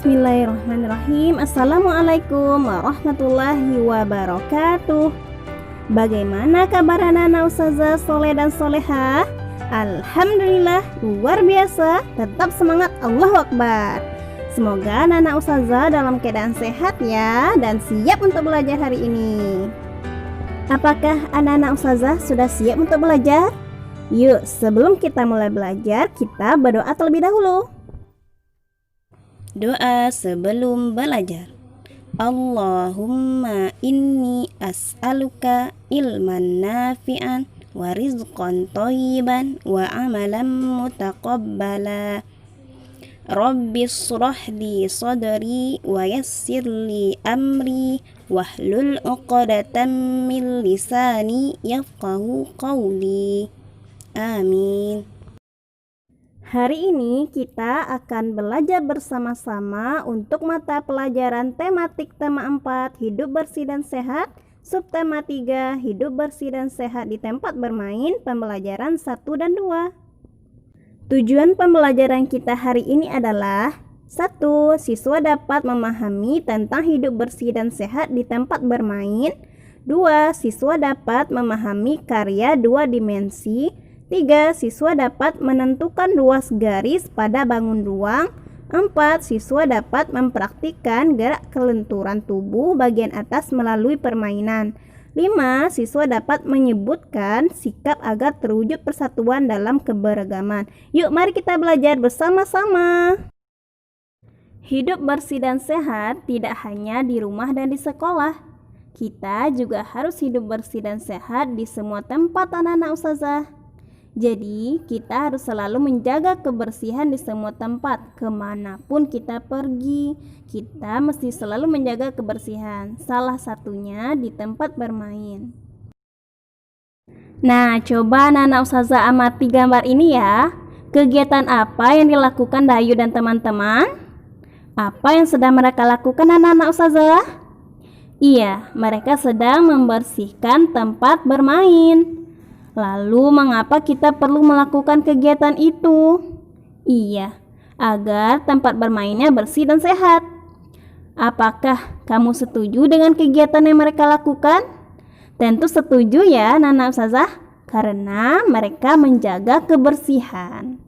Bismillahirrahmanirrahim. Assalamualaikum warahmatullahi wabarakatuh. Bagaimana kabar anak-anak Ustazah Soleh dan Solehah? Alhamdulillah, luar biasa. Tetap semangat, Allahu Akbar. Semoga anak-anak Ustazah dalam keadaan sehat ya, dan siap untuk belajar hari ini. Apakah anak-anak Ustazah sudah siap untuk belajar? Yuk, sebelum kita mulai belajar, kita berdoa terlebih dahulu. Doa sebelum belajar. Allahumma inni as'aluka ilman nafi'an wa rizqan thayyiban wa amalan mutaqabbala. Rabbi shrah li sadri wa yassir li amri wahlul 'uqdatam min lisani yafqahu qawli. Amin. Hari ini kita akan belajar bersama-sama untuk mata pelajaran tematik tema 4 hidup bersih dan sehat, subtema 3 hidup bersih dan sehat di tempat bermain, pembelajaran 1 dan 2. Tujuan pembelajaran kita hari ini adalah 1. Siswa dapat memahami tentang hidup bersih dan sehat di tempat bermain. 2. Siswa dapat memahami karya 2 dimensi. 3. Siswa dapat menentukan ruas garis pada bangun ruang. 4. Siswa dapat mempraktikkan gerak kelenturan tubuh bagian atas melalui permainan. 5. Siswa dapat menyebutkan sikap agar terwujud persatuan dalam keberagaman. Yuk, mari kita belajar bersama-sama. Hidup bersih dan sehat tidak hanya di rumah dan di sekolah. Kita juga harus hidup bersih dan sehat di semua tempat anak-anak Ustazah. Jadi, kita harus selalu menjaga kebersihan di semua tempat. Kemanapun kita pergi, kita mesti selalu menjaga kebersihan. Salah satunya di tempat bermain. Nah, coba anak-anak Ustazah amati gambar ini ya. Kegiatan apa yang dilakukan Dayu dan teman-teman? Apa yang sedang mereka lakukan anak-anak Ustazah? Iya, mereka sedang membersihkan tempat bermain. Lalu mengapa kita perlu melakukan kegiatan itu? Iya, agar tempat bermainnya bersih dan sehat. Apakah kamu setuju dengan kegiatan yang mereka lakukan? Tentu setuju ya, Nana Ustazah, karena mereka menjaga kebersihan.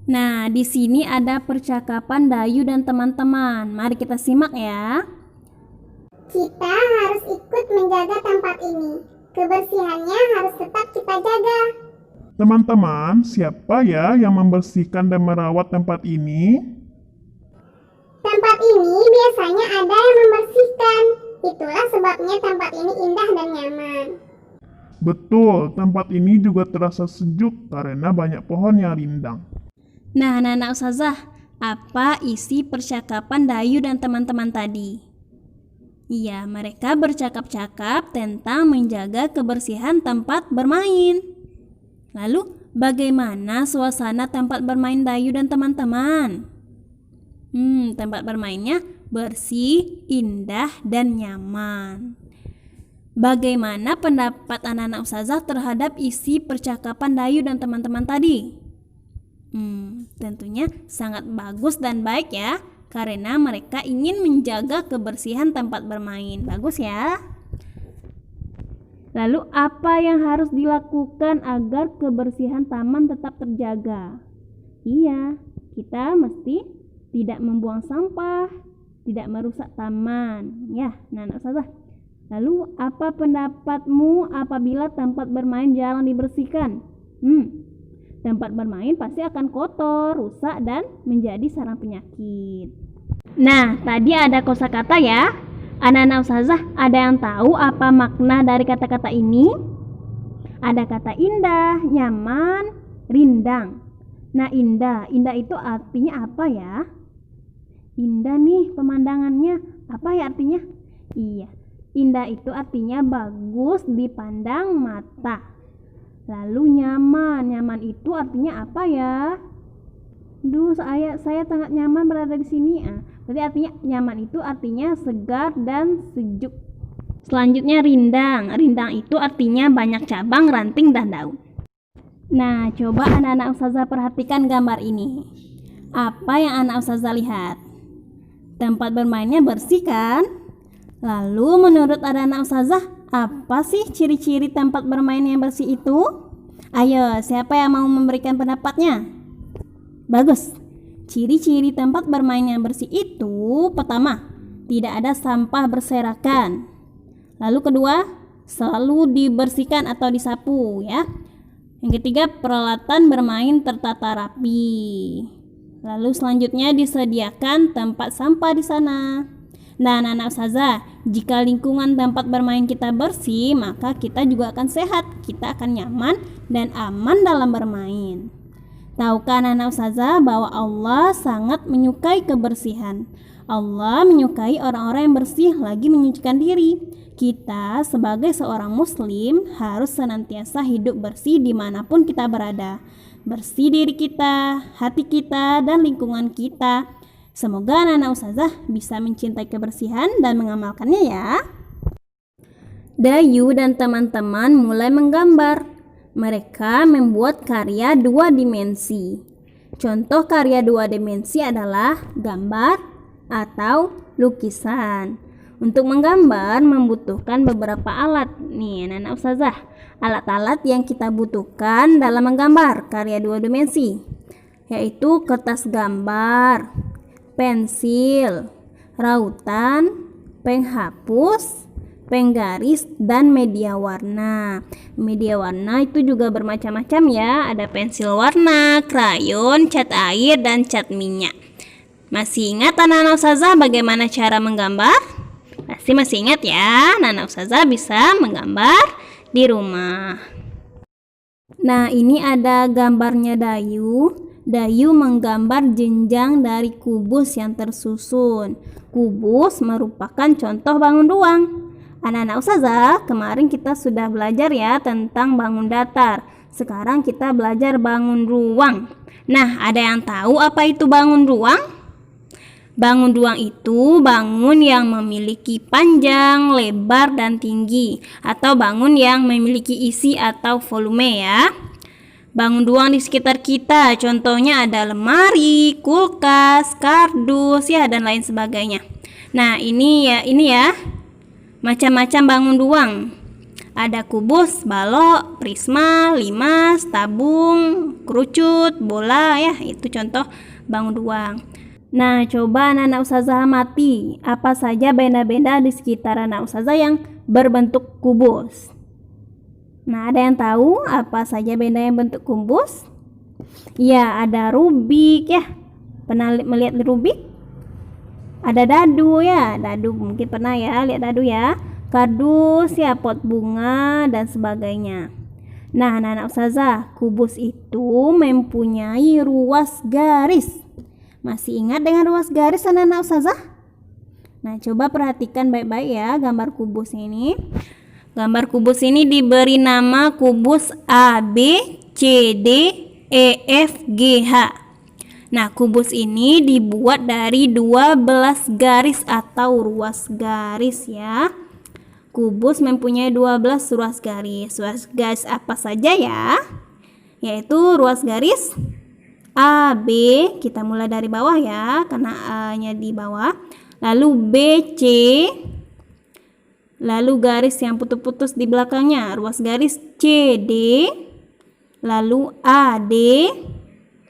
Nah, di sini ada percakapan Dayu dan teman-teman. Mari kita simak ya. Kita harus ikut menjaga tempat ini. Kebersihannya harus tetap kita jaga. Teman-teman, siapa ya yang membersihkan dan merawat tempat ini? Tempat ini biasanya ada yang membersihkan. Itulah sebabnya tempat ini indah dan nyaman. Betul, tempat ini juga terasa sejuk karena banyak pohon yang rindang. Nah, anak-anak Ustazah, apa isi percakapan Dayu dan teman-teman tadi? Iya, mereka bercakap-cakap tentang menjaga kebersihan tempat bermain. Lalu, bagaimana suasana tempat bermain Dayu dan teman-teman? Tempat bermainnya bersih, indah, dan nyaman. Bagaimana pendapat anak-anak Ustazah terhadap isi percakapan Dayu dan teman-teman tadi? Tentunya sangat bagus dan baik ya. Karena mereka ingin menjaga kebersihan tempat bermain. Bagus ya. Lalu apa yang harus dilakukan agar kebersihan taman tetap terjaga? Iya, kita mesti tidak membuang sampah, tidak merusak taman. Ya, anak Ustazah. Lalu apa pendapatmu apabila tempat bermain jarang dibersihkan? Tempat bermain pasti akan kotor, rusak, dan menjadi sarang penyakit. Nah, tadi ada kosakata ya. Anak-anak Ustazah, ada yang tahu apa makna dari kata-kata ini? Ada kata indah, nyaman, rindang. Nah, indah itu artinya apa ya? Indah nih pemandangannya. Apa ya artinya? Iya, indah itu artinya bagus dipandang mata. Lalu nyaman itu artinya apa ya? Saya sangat nyaman berada di sini. Berarti artinya nyaman itu artinya segar dan sejuk. Selanjutnya rindang. Rindang itu artinya banyak cabang, ranting, dan daun. Nah, coba anak-anak Ustazah perhatikan gambar ini. Apa yang anak Ustazah lihat? Tempat bermainnya bersih kan? Lalu menurut anak ustazah, apa sih ciri-ciri tempat bermain yang bersih itu? Ayo, siapa yang mau memberikan pendapatnya? Bagus. Ciri-ciri tempat bermain yang bersih itu, pertama, tidak ada sampah berserakan. Lalu kedua, selalu dibersihkan atau disapu ya. Yang ketiga, peralatan bermain tertata rapi. Lalu selanjutnya disediakan tempat sampah di sana. Nah, anak-anak ustazah, jika lingkungan tempat bermain kita bersih, maka kita juga akan sehat. Kita akan nyaman dan aman dalam bermain. Tahukah anak-anak ustazah bahwa Allah sangat menyukai kebersihan? Allah menyukai orang-orang yang bersih lagi menyucikan diri. Kita sebagai seorang muslim harus senantiasa hidup bersih dimanapun kita berada. Bersih diri kita, hati kita, dan lingkungan kita. Semoga anak-anak ustazah bisa mencintai kebersihan dan mengamalkannya ya. Dayu dan teman-teman mulai menggambar. Mereka membuat karya 2 dimensi. Contoh karya 2 dimensi adalah gambar atau lukisan. Untuk menggambar membutuhkan beberapa alat. Nih anak-anak ustazah, alat-alat yang kita butuhkan dalam menggambar karya 2 dimensi, yaitu kertas gambar, pensil, rautan, penghapus, penggaris, dan media warna. Media warna itu juga bermacam-macam ya. Ada pensil warna, krayon, cat air, dan cat minyak. Masih ingat anak-anak ustazah bagaimana cara menggambar? Pasti masih ingat ya. Anak-anak ustazah bisa menggambar di rumah. Nah, ini ada gambarnya Dayu. Dayu menggambar jenjang dari kubus yang tersusun. Kubus merupakan contoh bangun ruang. Anak-anak ustazah, kemarin kita sudah belajar ya tentang bangun datar. Sekarang kita belajar bangun ruang. Nah, ada yang tahu apa itu bangun ruang? Bangun ruang itu bangun yang memiliki panjang, lebar, dan tinggi, atau bangun yang memiliki isi atau volume ya. Bangun ruang di sekitar kita, contohnya ada lemari, kulkas, kardus ya, dan lain sebagainya. Nah, ini ya macam-macam bangun ruang. Ada kubus, balok, prisma, limas, tabung, kerucut, bola ya, itu contoh bangun ruang. Nah, coba anak-anak ustazah amati apa saja benda-benda di sekitar anak ustazah yang berbentuk kubus. Nah, ada yang tahu apa saja benda yang bentuk kubus? Ya, ada Rubik ya. Pernah melihat Rubik? Ada dadu ya, dadu mungkin pernah ya lihat dadu ya. Kardus ya, pot bunga dan sebagainya. Nah, anak-anak ustazah, kubus itu mempunyai ruas garis. Masih ingat dengan ruas garis anak-anak ustazah? Nah, coba perhatikan baik-baik ya gambar kubus ini. Gambar kubus ini diberi nama kubus A, B, C, D, E, F, G, H. Nah, kubus ini dibuat dari 12 garis atau ruas garis ya. Kubus mempunyai 12 ruas garis. Ruas garis apa saja ya? Yaitu ruas garis A, B, kita mulai dari bawah ya, karena A-nya di bawah. Lalu B, C, lalu garis yang putus-putus di belakangnya, ruas garis C, D, lalu A, D.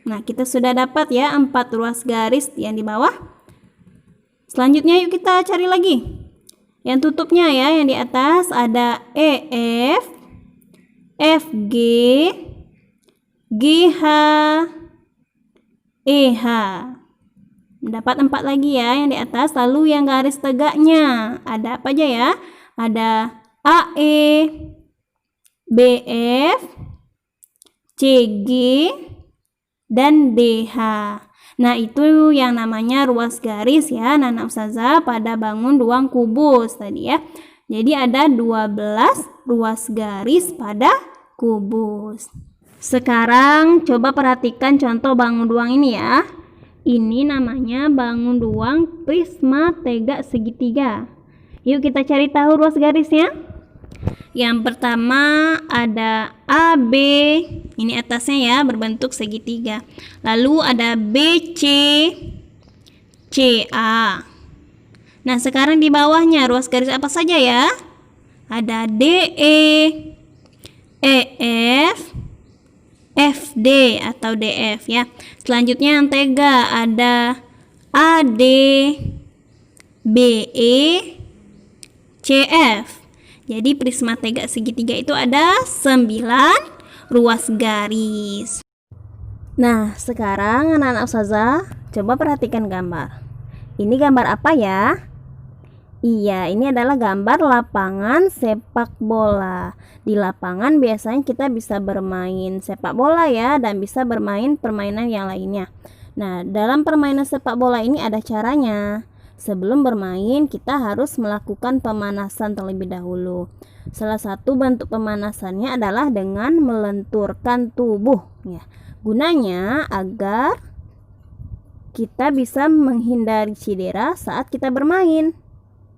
Nah, kita sudah dapat ya 4 ruas garis yang di bawah. Selanjutnya yuk kita cari lagi. Yang tutupnya ya, yang di atas ada E, F, F, G, G, H, EH. Dapat 4 lagi ya yang di atas. Lalu yang garis tegaknya ada apa aja ya? Ada AE, BF, CG, dan DH. Nah, itu yang namanya ruas garis ya anak-anak ustazah pada bangun ruang kubus tadi ya. Jadi ada 12 ruas garis pada kubus. Sekarang coba perhatikan contoh bangun ruang ini ya. Ini namanya bangun ruang prisma tegak segitiga. Yuk kita cari tahu ruas garisnya. Yang pertama ada AB, ini atasnya ya berbentuk segitiga. Lalu ada BC, CA. Nah, sekarang di bawahnya ruas garis apa saja ya? Ada DE, EF, FD atau DF ya. Selanjutnya yang tega ada AD, BE, CF. Jadi prisma tega segitiga itu ada 9 ruas garis. Nah, sekarang anak-anak ustazah coba perhatikan gambar. Ini gambar apa ya? Iya, ini adalah gambar lapangan sepak bola. Di lapangan biasanya kita bisa bermain sepak bola ya, dan bisa bermain permainan yang lainnya. Nah, dalam permainan sepak bola ini ada caranya. Sebelum bermain, kita harus melakukan pemanasan terlebih dahulu. Salah satu bentuk pemanasannya adalah dengan melenturkan tubuh ya. Gunanya agar kita bisa menghindari cedera saat kita bermain.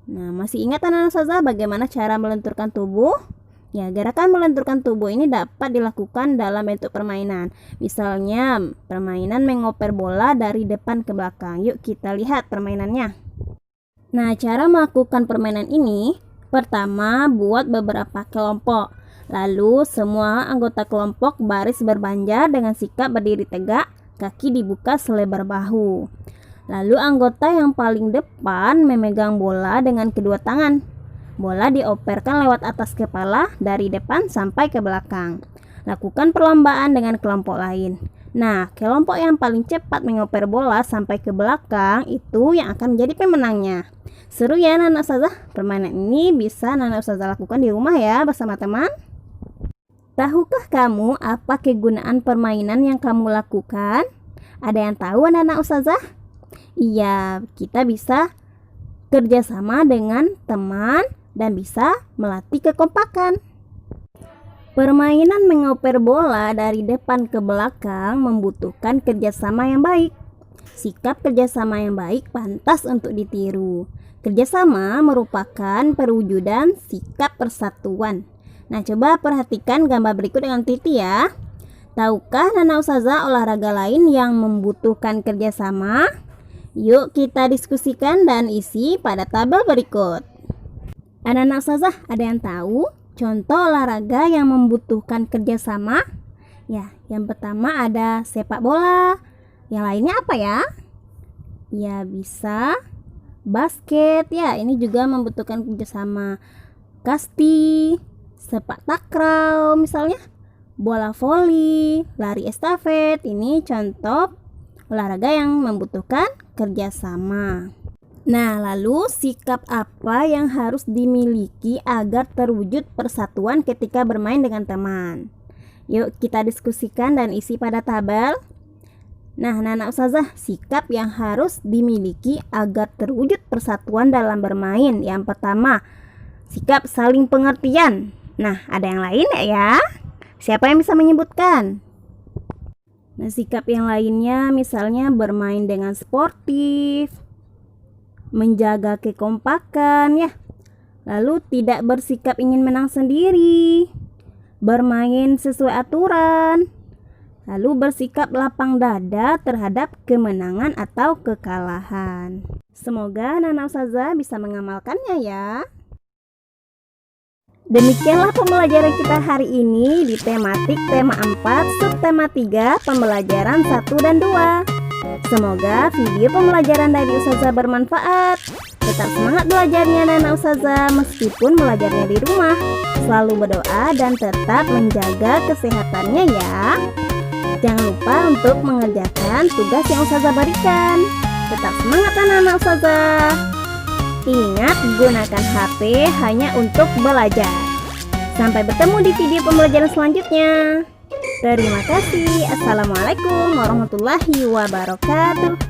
Nah, masih ingat anak-anak ustazah bagaimana cara melenturkan tubuh? Ya, gerakan melenturkan tubuh ini dapat dilakukan dalam bentuk permainan. Misalnya, permainan mengoper bola dari depan ke belakang. Yuk kita lihat permainannya. Nah, cara melakukan permainan ini, pertama buat beberapa kelompok. Lalu semua anggota kelompok baris berbanjar dengan sikap berdiri tegak, kaki dibuka selebar bahu. Lalu anggota yang paling depan memegang bola dengan kedua tangan. Bola dioperkan lewat atas kepala dari depan sampai ke belakang. Lakukan perlombaan dengan kelompok lain. Nah, kelompok yang paling cepat mengoper bola sampai ke belakang itu yang akan menjadi pemenangnya. Seru ya anak-anak ustazah? Permainan ini bisa anak-anak ustazah lakukan di rumah ya bersama teman. Tahukah kamu apa kegunaan permainan yang kamu lakukan? Ada yang tahu anak-anak ustazah? Iya, kita bisa kerjasama dengan teman dan bisa melatih kekompakan. Permainan mengoper bola dari depan ke belakang membutuhkan kerjasama yang baik. Sikap kerjasama yang baik pantas untuk ditiru. Kerjasama merupakan perwujudan sikap persatuan. Nah, coba perhatikan gambar berikut dengan teliti ya. Tahukah anak ustazah olahraga lain yang membutuhkan kerjasama? Yuk kita diskusikan dan isi pada tabel berikut. Anak-anak ustazah, ada yang tahu contoh olahraga yang membutuhkan kerjasama? Ya, yang pertama ada sepak bola. Yang lainnya apa ya? Ya, bisa basket. Ya, ini juga membutuhkan kerjasama. Kasti, sepak takraw misalnya, bola voli, lari estafet. Ini contoh olahraga yang membutuhkan kerjasama. Nah, lalu sikap apa yang harus dimiliki agar terwujud persatuan ketika bermain dengan teman? Yuk kita diskusikan dan isi pada tabel. Nah, anak-anak ustazah, sikap yang harus dimiliki agar terwujud persatuan dalam bermain. Yang pertama, sikap saling pengertian. Nah, ada yang lain ya? Siapa yang bisa menyebutkan? Nah, sikap yang lainnya misalnya bermain dengan sportif, menjaga kekompakan ya. Lalu tidak bersikap ingin menang sendiri, bermain sesuai aturan, lalu bersikap lapang dada terhadap kemenangan atau kekalahan. Semoga anak-anak ustazah bisa mengamalkannya ya. Demikianlah pembelajaran kita hari ini di tematik tema 4, subtema 3, pembelajaran 1 dan 2. Semoga video pembelajaran dari ustazah bermanfaat. Tetap semangat belajarnya anak-anak ustazah meskipun belajarnya di rumah. Selalu berdoa dan tetap menjaga kesehatannya ya. Jangan lupa untuk mengerjakan tugas yang ustazah berikan. Tetap semangat anak-anak ustazah. Ingat, gunakan HP hanya untuk belajar. Sampai bertemu di video pembelajaran selanjutnya. Terima kasih. Assalamualaikum warahmatullahi wabarakatuh.